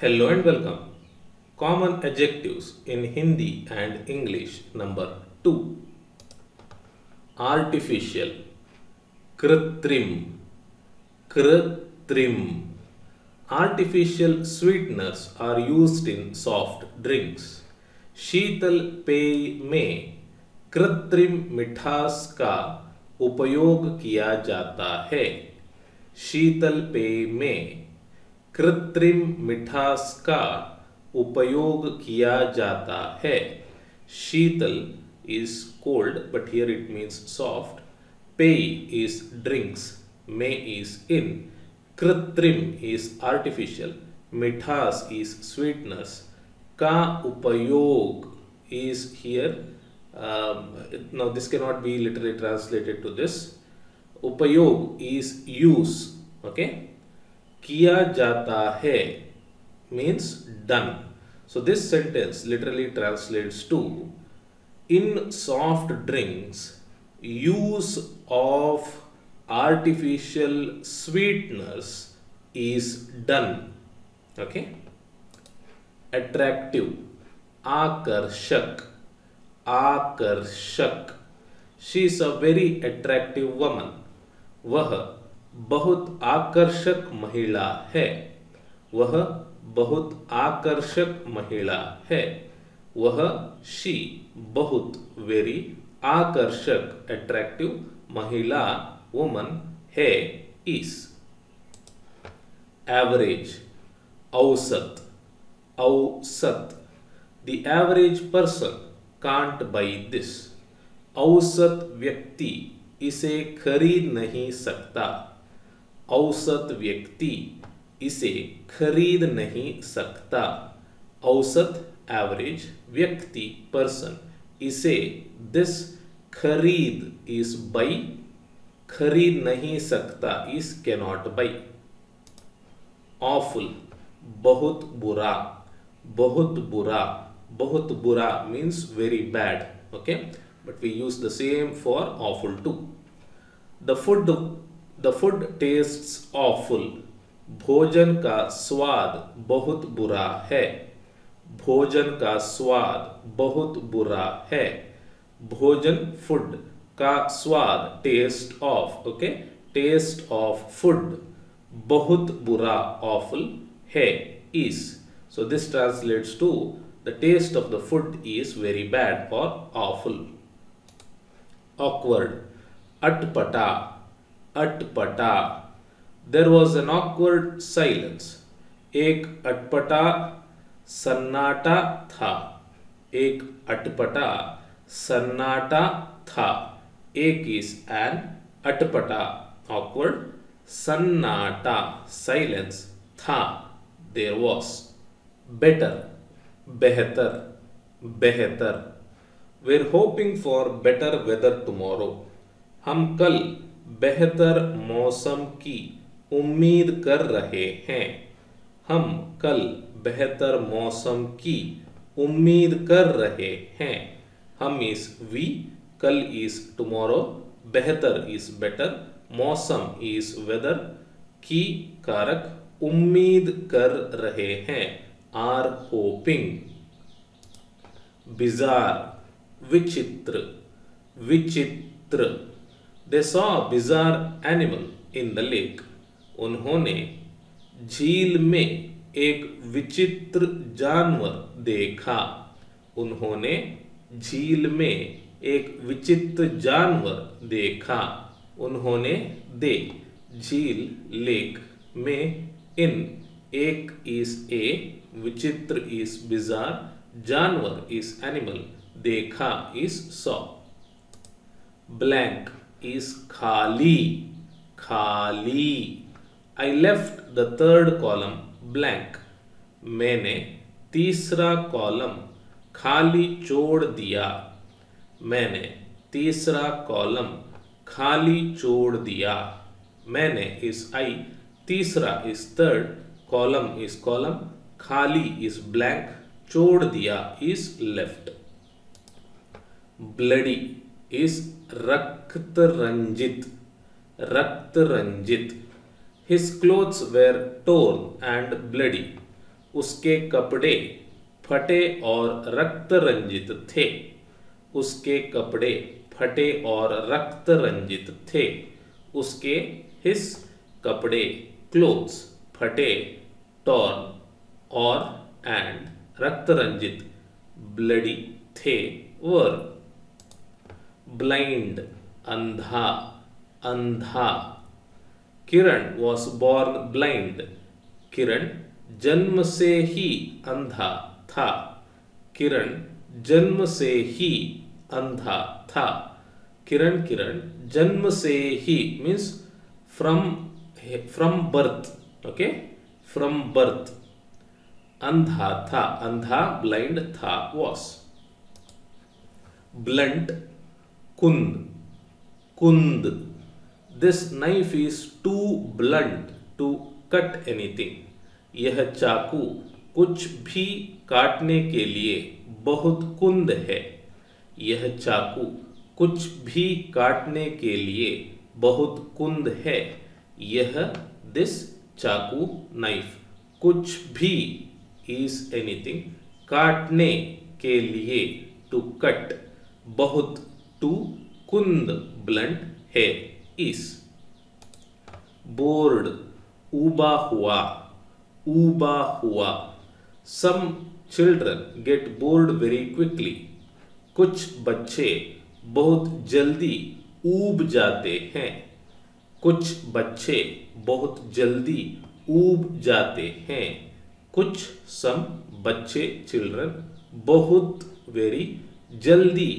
Hello and welcome. Common adjectives in Hindi and English. Number 2. Artificial. Kritrim. Kritrim. Artificial sweeteners are used in soft drinks. शीतल पेय में कृत्रिम मिठास का उपयोग किया जाता है. शीतल पेय में कृत्रिम मिठास का उपयोग किया जाता है. शीतल is cold, but here it means soft. Pay is drinks. May is in. कृत्रिम is artificial. मिठास is sweetness. का उपयोग is here. Now this cannot be literally translated to this. उपयोग is use. Okay. किया जाता है means done. So this sentence literally translates to, in soft drinks, use of artificial sweeteners is done. Okay. Attractive. आकर्षक. आकर्षक. She is a very attractive woman. वह बहुत आकर्षक महिला है. वह बहुत आकर्षक महिला है. वह she बहुत very आकर्षक attractive महिला woman है is. Average. औसत. औसत. The average person can't buy this. औसत व्यक्ति इसे खरीद नहीं सकता. औसत व्यक्ति इसे खरीद नहीं सकता. औसत एवरेज व्यक्ति पर्सन इसे दिस खरीद इस बाई खरीद नहीं सकता इस कैनॉट बाई. ऑफुल. बहुत बुरा. बहुत बुरा. बहुत बुरा means very bad. Okay, but we use the same for awful too. The food tastes awful. भोजन का स्वाद बहुत बुरा है. भोजन का स्वाद बहुत बुरा है. भोजन फूड का स्वाद taste of. Okay, taste of food बहुत बुरा awful है is. So this translates to the taste of the food is very bad or awful. Awkward. अटपटा. अटपटा. There was an awkward silence. एक अटपटा सन्नाटा था. एक अटपटा सन्नाटा था. एक is an अटपटा awkward सन्नाटा silence था there was. Better. बेहतर. बेहतर. We're hoping for better weather tomorrow. हम कल बेहतर मौसम की उम्मीद कर रहे हैं. हम कल बेहतर मौसम की उम्मीद कर रहे हैं. हम इस वी, कल इज टुमारो, बेहतर इज बेटर, मौसम इज वेदर, की कारक, उम्मीद कर रहे हैं आर होपिंग. बिजार. विचित्र. विचित्र. They saw a bizarre animal in the lake. उन्होंने झील में एक विचित्र जानवर देखा. उन्होंने झील में एक विचित्र जानवर देखा. उन्होंने दे झील लेक में इन एक is a विचित्र is bizarre जानवर is animal देखा is saw. Blank is खाली. खाली. I left the third column blank. मैंने तीसरा कॉलम खाली छोड़ दिया. मैंने तीसरा कॉलम खाली छोड़ दिया. मैंने is I, तीसरा is third, column is column, खाली is blank, छोड़ दिया is left. Bloody is रक्त रंजित. रक्त Ranjit. His clothes were torn and bloody. उसके कपड़े फटे और रक्त रंजित थे। उसके कपड़े फटे और रक्त रंजित थे। उसके हिस कपड़े क्लोथ्स फटे, टॉर्न और एंड रक्त रंजित ब्लडी थे वर। ब्लाइंड अंधा, अंधा। किरण वॉज बॉर्न ब्लाइंड। किरण जन्म से ही अंधा था। किरण जन्म से ही अंधा था। किरण जन्म से ही means from birth, okay, from birth. अंधा था, अंधा ब्लाइंड था वॉस। ब्लंट कुंद, कुंद। This knife is too blunt to cut anything. यह चाकू कुछ भी काटने के लिए बहुत कुंद है। यह चाकू कुछ भी काटने के लिए बहुत कुंद है। यह दिस चाकू नाइफ कुछ भी इज एनीथिंग काटने के लिए टू कट बहुत टू कुंद ब्लंट है इस। बोर्ड ऊबा हुआ, ऊबा हुआ। Some children get bored very quickly. कुछ बच्चे बहुत जल्दी ऊब जाते हैं। कुछ बच्चे बहुत जल्दी ऊब जाते हैं। कुछ सम बच्चे चिल्ड्रन बहुत वेरी जल्दी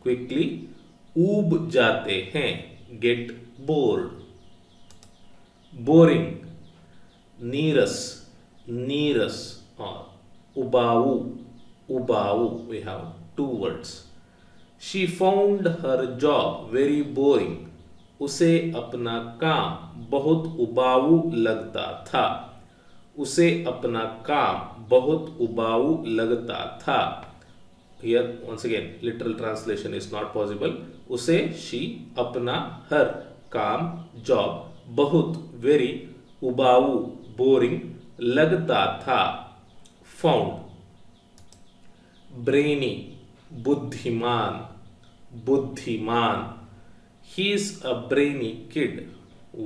क्विकली ऊब जाते हैं गेट बोर्ड। बोरिंग नीरस, नीरस और उबाऊ, उबाऊ। We have two words. She found her job very boring. उसे अपना काम बहुत उबाऊ लगता था। उसे अपना काम बहुत उबाऊ लगता था। Here once again literal translation is not possible. उसे she अपना हर काम जॉब बहुत very उबाऊ बोरिंग लगता था। फाउंड ब्रेनी बुद्धिमान, बुद्धिमान। He is a brainy kid.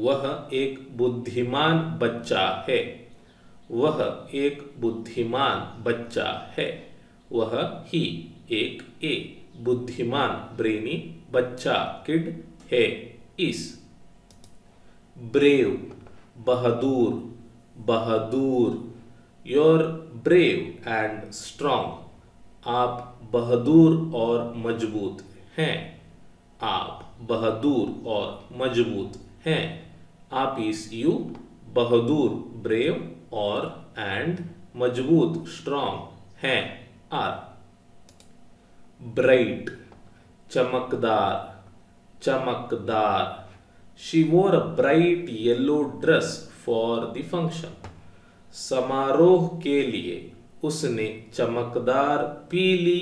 वह एक बुद्धिमान बच्चा है। वह एक बुद्धिमान बच्चा है। वह ही एक बुद्धिमान ब्रेनी बच्चा किड है इस। Brave Bahadur, Bahadur. Your brave and strong. आप बहादुर और मजबूत हैं। आप बहादुर और मजबूत हैं। आप इस यू बहादुर ब्रेव और एंड मजबूत स्ट्रॉन्ग हैं आर। ब्राइट चमकदार, चमकदार। शी वोर a bright yellow dress for the function. समारोह के लिए उसने चमकदार पीली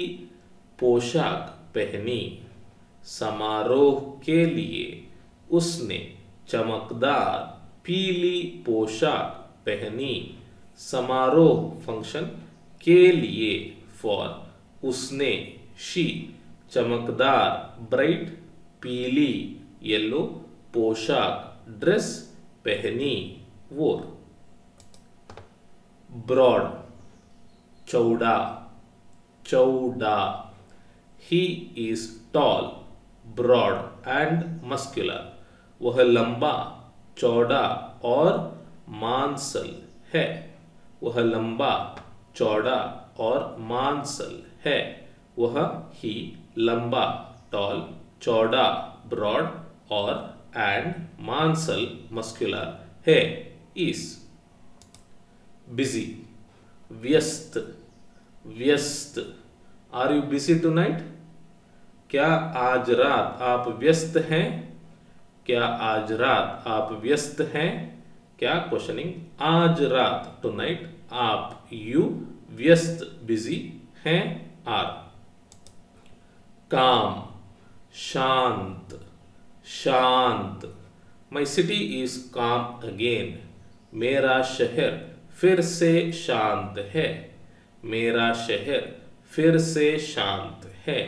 पोशाक पहनी। समारोह के लिए उसने चमकदार पीली पोशाक पहनी। समारोह फंक्शन के लिए फॉर उसने शी चमकदार ब्राइट पीली येलो पोशाक ड्रेस पहनी वोर। ब्रॉड चौड़ा, चौड़ा। He is tall, broad and muscular. वह लंबा, चौड़ा और मांसल है। वह लंबा, चौड़ा और मांसल है। वह ही लंबा, टॉल, चौड़ा, ब्रॉड और एंड मांसल मस्कुलर है इस। बिजी व्यस्त, व्यस्त। Are you busy tonight? क्या आज रात आप व्यस्त हैं? क्या आज रात आप व्यस्त हैं? क्या क्वेश्चनिंग। आज रात टुनाइट आप यू व्यस्त बिजी हैं आर। काम शांत, शांत। माई सिटी इज काम अगेन। मेरा शहर फिर से शांत है। मेरा शहर फिर से शांत है।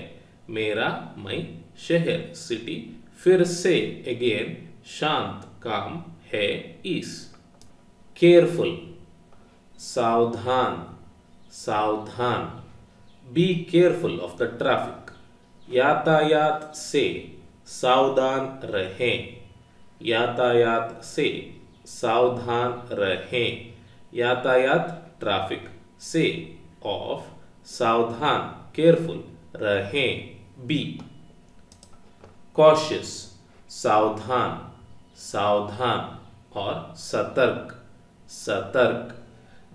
मेरा माई शहर सिटी फिर से अगेन शांत काम है इस। केयरफुल सावधान सावधान। Be careful of the traffic. यातायात से सावधान रहें। यातायात से सावधान रहें। यातायात ट्रैफिक से ऑफ सावधान केयरफुल रहें बी। कॉशियस सावधान सावधान और सतर्क सतर्क।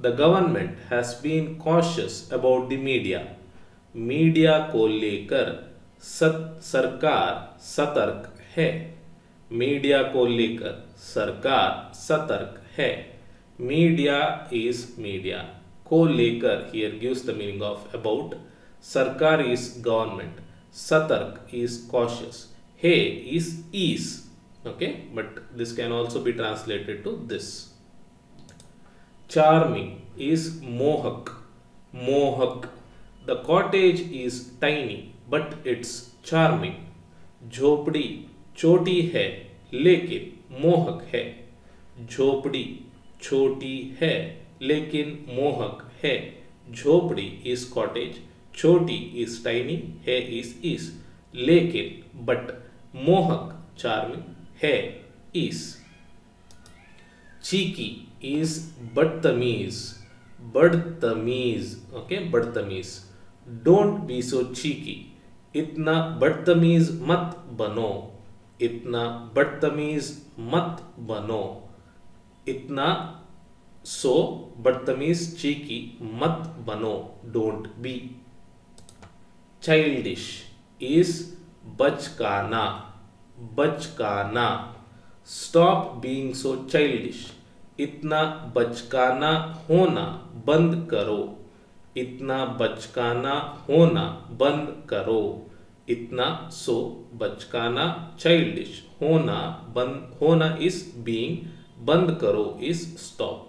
The government has been cautious about the media. Media को लेकर सरकार सतर्क है। मीडिया को लेकर सरकार सतर्क है। Media is media. को लेकर here gives the meaning of about. सरकार is government. सतर्क is cautious. Hey is. Okay, but this can also be translated to this. Charming is mohak. Mohak. The cottage is tiny but it's charming. झोपड़ी छोटी है लेकिन मोहक है। झोपड़ी छोटी है लेकिन मोहक है। झोपड़ी इज कॉटेज, छोटी इज टाइनी, है इज लेकिन बट मोहक चार्मिंग है इज। चीकी इज बदतमीज। बदतमीज ओके बदतमीज। Don't be so cheeky. इतना बदतमीज मत बनो। इतना बदतमीज मत बनो। इतना सो बदतमीज चीकी मत बनो। Don't be. चाइल्डिश इज बचकाना। बचकाना। Stop being so childish. इतना बचकाना होना बंद करो। इतना बचकाना होना बंद करो। इतना सो बचकाना चाइल्डिश होना बंद होना इज बीइंग बंद करो इज स्टॉप।